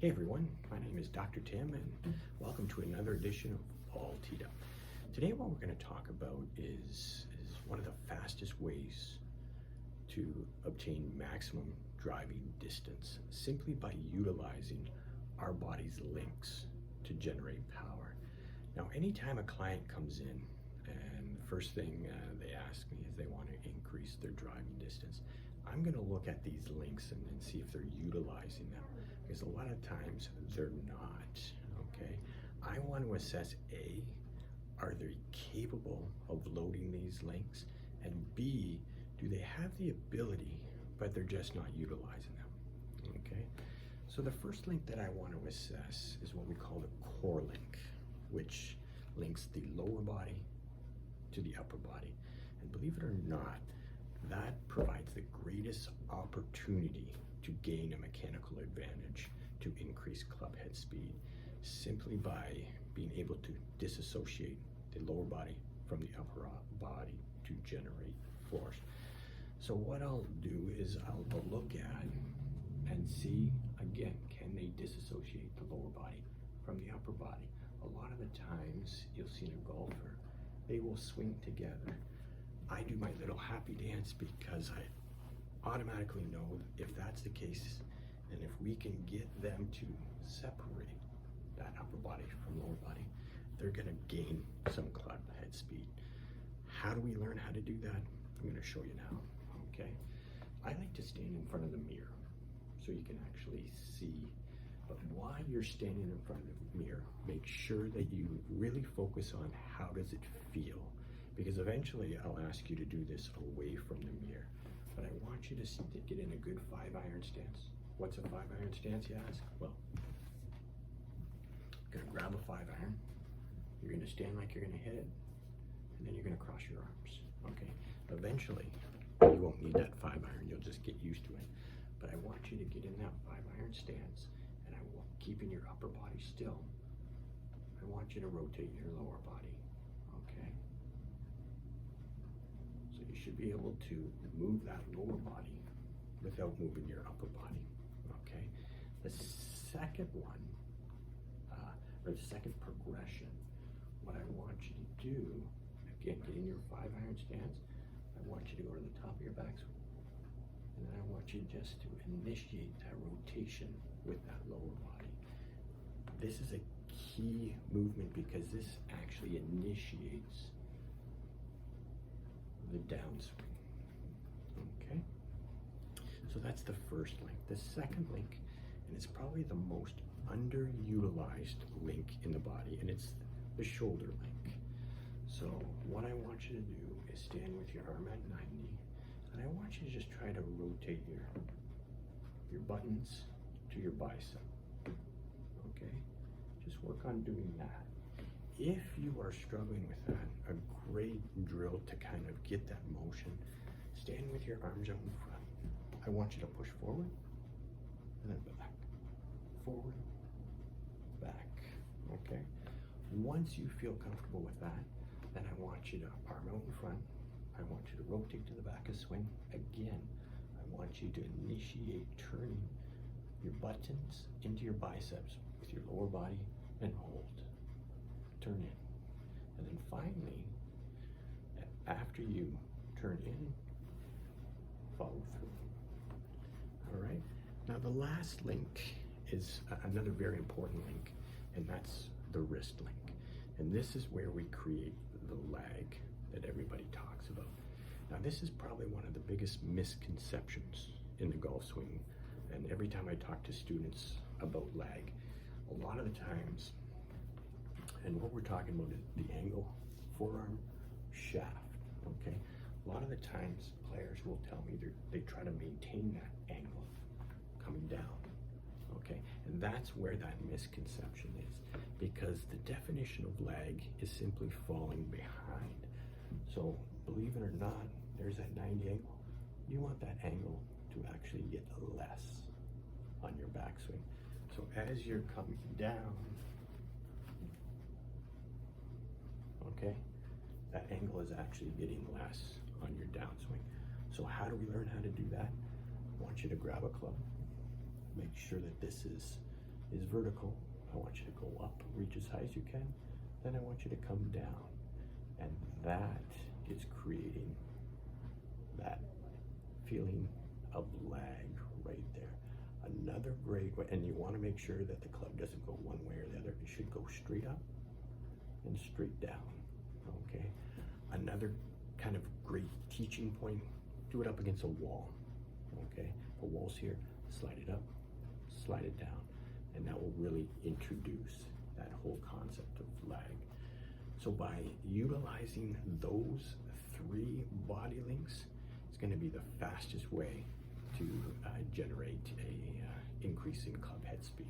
Hey everyone, my name is Dr. Tim and welcome to another edition of All Teed Up. Today what we're going to talk about is one of the fastest ways to obtain maximum driving distance simply by utilizing our body's links to generate power. Now anytime a client comes in and the first thing they ask me is they want to increase their driving distance, I'm going to look at these links and see if they're utilizing them, because a lot of times they're not. Okay, I want to assess A, are they capable of loading these links, and B, do they have the ability but they're just not utilizing them. Okay, so the first link that I want to assess is what we call the core link, which links the lower body to the upper body. And believe it or not, that provides the greatest opportunity to gain a mechanical advantage to increase club head speed simply by being able to disassociate the lower body from the upper body to generate force. So what I'll do is I'll look at and see, again, can they disassociate the lower body from the upper body? A lot of the times you'll see in a golfer, they will swing together. I do my little happy dance because I automatically know if that's the case, and if we can get them to separate that upper body from lower body, they're going to gain some club head speed. How do we learn how to do that? I'm going to show you now. Okay, I like to stand in front of the mirror so you can actually see, but while you're standing in front of the mirror, make sure that you really focus on how does it feel, because eventually I'll ask you to do this away from the mirror, but I want you to get in a good 5-iron stance. What's a 5-iron stance, you ask? Well, you're gonna grab a 5-iron, you're gonna stand like you're gonna hit it, and then you're gonna cross your arms, okay? Eventually, you won't need that 5-iron, you'll just get used to it. But I want you to get in that 5-iron stance, and I want, keeping your upper body still, I want you to rotate your lower body, okay? So you should be able to move that lower body without moving your upper body, okay? The second one, or the second progression, what I want you to do, again, get in your 5-iron stance, I want you to go to the top of your backswing, and then I want you just to initiate that rotation with that lower body. This is a key movement because this actually initiates the downswing, okay? So that's the first link. The second link, and it's probably the most underutilized link in the body, and it's the shoulder link. So what I want you to do is stand with your arm at 90, and I want you to just try to rotate your buttons to your bicep, okay? Just work on doing that. If you are struggling with that, a great drill to kind of get that motion, stand with your arms out in front. I want you to push forward and then back, forward, back, okay? Once you feel comfortable with that, then I want you to arm out in front. I want you to rotate to the back of swing. Again, I want you to initiate turning your buttons into your biceps with your lower body and hold. Turn in. And then finally, after you turn in, follow through. All right? Now the last link is another very important link, and that's the wrist link. And this is where we create the lag that everybody talks about. Now this is probably one of the biggest misconceptions in the golf swing, and every time I talk to students about lag, a lot of the times, and what we're talking about is the angle, forearm, shaft, okay? A lot of the times players will tell me they try to maintain that angle coming down, okay? And that's where that misconception is, because the definition of lag is simply falling behind. So believe it or not, there's that 90 angle. You want that angle to actually get less on your backswing. So as you're coming down, okay, that angle is actually getting less on your downswing. So how do we learn how to do that? I want you to grab a club, make sure that this is is vertical. I want you to go up, reach as high as you can. Then I want you to come down. And that is creating that feeling of lag right there. Another great way, and you want to make sure that the club doesn't go one way or the other. It should go straight up and straight down, okay? Another kind of great teaching point, do it up against a wall, okay? The wall's here, slide it up, slide it down, and that will really introduce that whole concept of lag. So by utilizing those 3 body links, it's going to be the fastest way to generate a increase in club head speed.